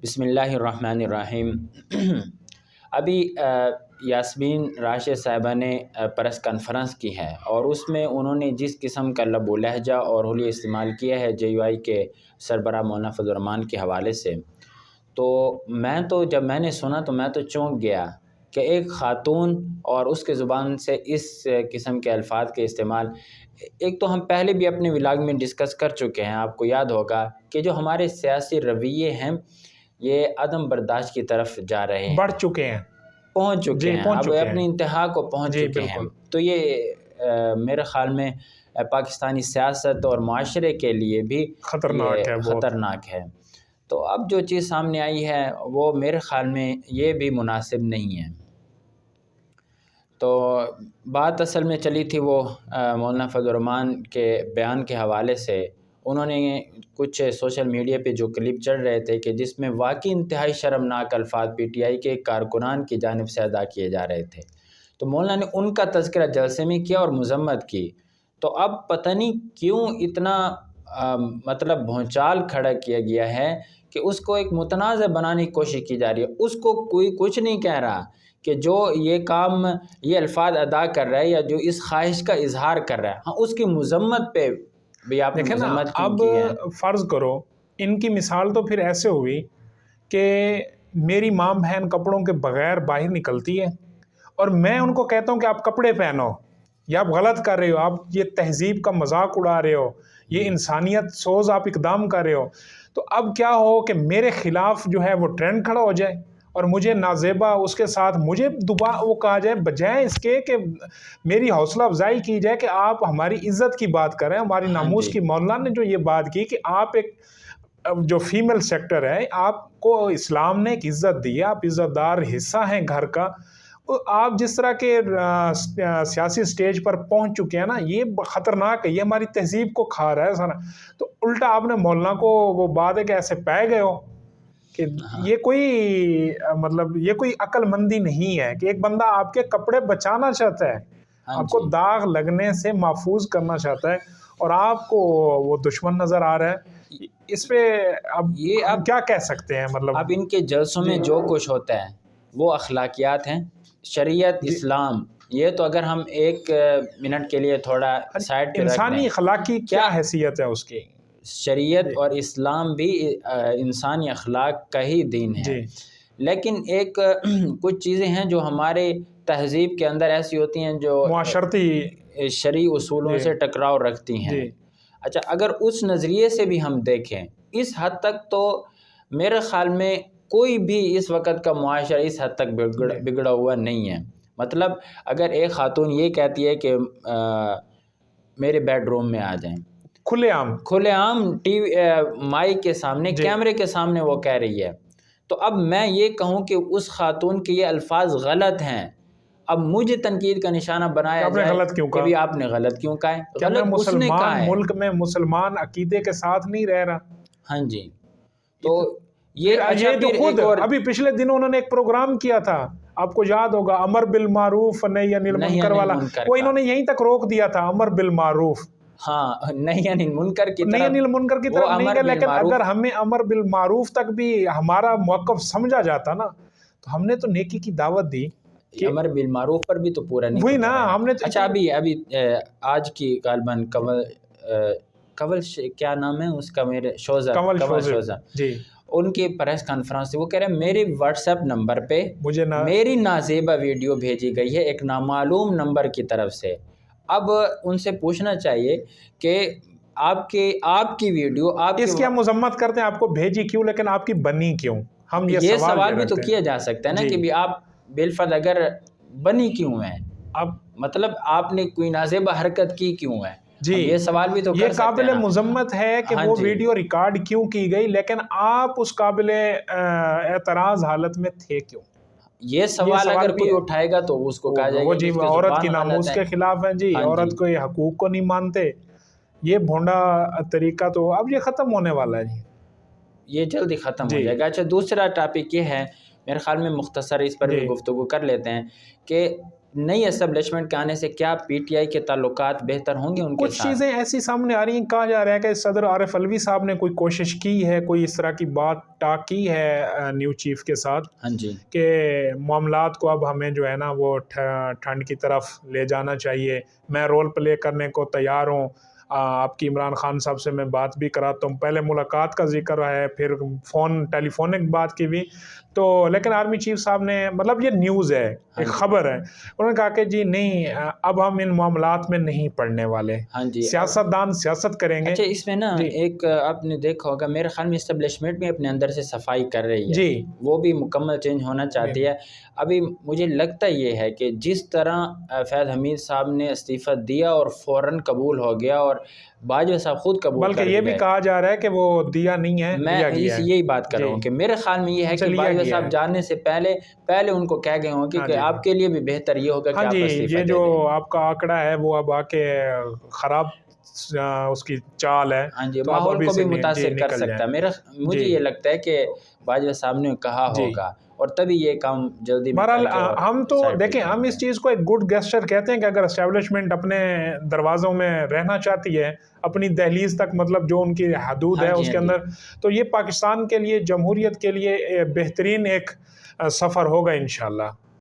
بسم اللہ الرحمن الرحیم۔ ابھی یاسمین راشد صاحبہ نے پریس کانفرنس کی ہے اور اس میں انہوں نے جس قسم کا لب و لہجہ اور حلیہ استعمال کیا ہے JUI کے سربراہ مولانا فضل الرحمان کے حوالے سے، تو جب میں نے سنا تو میں تو چونک گیا کہ ایک خاتون اور اس کے زبان سے اس قسم کے الفاظ کے استعمال، ایک تو ہم پہلے بھی اپنے ولاگ میں ڈسکس کر چکے ہیں، آپ کو یاد ہوگا کہ جو ہمارے سیاسی رویے ہیں یہ عدم برداشت کی طرف جا رہے ہیں، بڑھ چکے ہیں، پہنچ چکے ہیں، اب اپنی انتہا کو پہنچ چکے ہیں۔ تو یہ میرے خیال میں پاکستانی سیاست اور معاشرے کے لیے بھی خطرناک ہے۔ تو اب جو چیز سامنے آئی ہے وہ میرے خیال میں یہ بھی مناسب نہیں ہے۔ تو بات اصل میں چلی تھی وہ مولانا فضل الرحمان کے بیان کے حوالے سے، انہوں نے کچھ سوشل میڈیا پہ جو کلپ چڑھ رہے تھے کہ جس میں واقعی انتہائی شرمناک الفاظ PTI کے کارکنان کی جانب سے ادا کیے جا رہے تھے، تو مولانا نے ان کا تذکرہ جلسے میں کیا اور مذمت کی۔ تو اب پتہ نہیں کیوں اتنا مطلب بھونچال کھڑا کیا گیا ہے کہ اس کو ایک متنازع بنانے کی کوشش کی جا رہی ہے۔ اس کو کوئی کچھ نہیں کہہ رہا کہ جو یہ کام یہ الفاظ ادا کر رہا ہے یا جو اس خواہش کا اظہار کر رہا ہے، ہاں اس کی مذمت پہ بھی آپ نے مذمت اب فرض کرو ان کی مثال تو پھر ایسے ہوئی کہ میری ماں بہن کپڑوں کے بغیر باہر نکلتی ہے اور میں ان کو کہتا ہوں کہ آپ کپڑے پہنو، یا آپ غلط کر رہے ہو، آپ یہ تہذیب کا مذاق اڑا رہے ہو، یہ انسانیت سوز آپ اقدام کر رہے ہو، تو اب کیا ہو کہ میرے خلاف جو ہے وہ ٹرینڈ کھڑا ہو جائے اور مجھے نازیبا اس کے ساتھ مجھے دوبارہ وہ کہا جائے، بجائے اس کے کہ میری حوصلہ افزائی کی جائے کہ آپ ہماری عزت کی بات کریں، ہماری ناموس کی۔ مولانا نے جو یہ بات کی کہ آپ ایک جو فیمل سیکٹر ہے، آپ کو اسلام نے ایک عزت دی ہے، آپ عزت دار حصہ ہیں گھر کا، آپ جس طرح کے سیاسی سٹیج پر پہنچ چکے ہیں نا، یہ خطرناک ہے، یہ ہماری تہذیب کو کھا رہا ہے سارا۔ تو الٹا آپ نے مولانا کو وہ بات ہے کہ ایسے پہ گئے ہو کہ یہ کوئی مطلب یہ کوئی عقل مندی نہیں ہے کہ ایک بندہ آپ کے کپڑے بچانا چاہتا ہے، آپ کو داغ لگنے سے محفوظ کرنا چاہتا ہے اور آپ کو وہ دشمن نظر آ رہا ہے۔ اس پہ اب یہ کیا کہہ سکتے ہیں؟ مطلب اب ان کے جلسوں میں جو کچھ ہوتا ہے وہ اخلاقیات ہیں، شریعت، اسلام، یہ تو اگر ہم ایک منٹ کے لیے تھوڑا سائڈ پہ رکھ دیں، انسانی اخلاقی کیا حیثیت ہے اس کی؟ شریعت اور اسلام بھی انسانی اخلاق کا ہی دین ہے، لیکن ایک کچھ چیزیں ہیں جو ہمارے تہذیب کے اندر ایسی ہوتی ہیں جو معاشرتی شرعی اصولوں سے ٹکراؤ رکھتی ہیں۔ اچھا، اگر اس نظریے سے بھی ہم دیکھیں، اس حد تک تو میرے خیال میں کوئی بھی اس وقت کا معاشرہ اس حد تک بگڑا ہوا نہیں ہے۔ مطلب اگر ایک خاتون یہ کہتی ہے کہ میرے بیڈ روم میں آ جائیں، کھلے عام ٹی وی مائک کے سامنے، کیمرے کے سامنے وہ کہہ رہی ہے، تو اب میں یہ کہوں کہ اس خاتون کے یہ الفاظ غلط ہیں، اب مجھے تنقید کا نشانہ بنایا جائے کہ بھی آپ نے غلط کیوں کہا ہے؟ غلط اس نے کہا ہے۔ ملک میں مسلمان عقیدے کے ساتھ نہیں رہ رہا۔ ہاں جی، تو یہ تو خود ابھی پچھلے دنوں انہوں نے ایک پروگرام کیا تھا، آپ کو یاد ہوگا، امر بالمعروف نہی عن المنکر والا، وہ انہوں نے یہیں تک روک دیا تھا، امر بالمعروف، ہاں، نہی عن المنکر کی طرف نہیں گیا، لیکن اگر ہمیں امر بالمعروف تک بھی ہمارا موقف سمجھا جاتا نا تو ہم نے تو نیکی کی دعوت دی، امر بالمعروف پر بھی تو پورا نہیں وہی نا ہم نے۔ اچھا، ابھی آج کی غالباً کول کیا نام ہے اس کا، میرے کمل شوزہ جی، ان کی پریس کانفرنس سے وہ کہہ رہے ہیں میرے واٹس ایپ نمبر پہ میری نازیبہ ویڈیو بھیجی گئی ہے ایک نامعلوم نمبر کی طرف سے۔ اب ان سے پوچھنا چاہیے کہ آپ کی ویڈیو، آپ اس کی ہم مذمت کرتے ہیں، آپ کو بھیجی کیوں لیکن آپ کی بنی کیوں؟ ہم یہ سوال بھی تو کیا جا سکتا ہے نا کہ بھی آپ بالفرض اگر بنی کیوں ہیں، اب مطلب آپ نے کوئی نازیبہ حرکت کی کیوں ہے؟ جی، یہ سوال بھی تو کر سکتے ہیں۔ یہ قابل مذمت ہے کہ وہ ویڈیو ریکارڈ کیوں کی گئی، لیکن آپ اس قابل اعتراض حالت میں تھے کیوں؟ یہ سوال اگر کوئی اٹھائے گا تو اس کو کہا جائے گا جی عورت کی ناموس کے خلاف ہیں، جی عورت کو یہ حقوق کو نہیں مانتے، یہ بھونڈا طریقہ تو اب یہ ختم ہونے والا ہے، جی یہ جلدی ختم ہو جائے گا۔ اچھا، دوسرا ٹاپک یہ ہے، میرے خیال میں مختصر اس پر بھی گفتگو کر لیتے ہیں کہ نئی اسٹیبلشمنٹ کے آنے سے کیا پی ٹی آئی کے تعلقات بہتر ہوں گے ان کے کچھ چیزیں ایسی سامنے آ رہی ہیں، کہا جا رہا ہے کہ صدر عارف علوی صاحب نے کوئی کوشش کی ہے، کوئی اس طرح کی بات ٹاک کی ہے نیو چیف کے ساتھ، ہاں جی، کہ معاملات کو اب ہمیں جو ہے نا وہ ٹھنڈ کی طرف لے جانا چاہیے، میں رول پلے کرنے کو تیار ہوں، آپ کی عمران خان صاحب سے میں بات بھی کراتا ہوں، پہلے ملاقات کا ذکر ہے، پھر ٹیلی فونک بات کی بھی، تو لیکن آرمی چیف صاحب نے، مطلب یہ نیوز ہے، ایک خبر ہے، انہوں نے کہا کہ جی نہیں، اب ہم ان معاملات میں نہیں پڑنے والے، سیاست دان سیاست کریں گے۔ اچھا، اس میں نا ایک آپ نے دیکھا ہوگا، میرے خیال میں اسٹیبلشمنٹ بھی اپنے اندر سے صفائی کر رہی ہے، جی، وہ بھی مکمل چینج ہونا چاہتی ہے۔ ابھی مجھے لگتا یہ ہے کہ جس طرح فیض حمید صاحب نے استعفیٰ دیا اور فوراً قبول ہو گیا، اور باجوہ صاحب خود قبول کر بلکہ یہ بھی کہا جا رہا ہے کہ وہ دیا نہیں ہے، میں یہی بات کر رہا ہوں کہ میرے خیال میں یہ ہے کہ باجوہ صاحب جانے سے پہلے ان کو کہہ گئے ہوں کہ آپ کے لیے بھی بہتر یہ ہوگا کہ آپ استعفیٰ دے دیں۔ یہ جو آپ کا آنکڑا ہے وہ اب آ کے خراب اس کی چال ہے، ہاں جی، ماحول کو بھی متاثر کر سکتا ہے۔ مجھے یہ لگتا ہے کہ باجوہ صاحب نے کہا ہوگا، اور تبھی یہ کام جلدی میں بہرحال ہم تو دیکھیں، ہم اس چیز کو ایک گڈ گیسچر کہتے ہیں کہ اگر اسٹیبلشمنٹ اپنے دروازوں میں رہنا چاہتی ہے، اپنی دہلیز تک، مطلب جو ان کی حدود ہے اس کے اندر، تو یہ پاکستان کے لیے، جمہوریت کے لیے بہترین ایک سفر ہوگا انشاءاللہ۔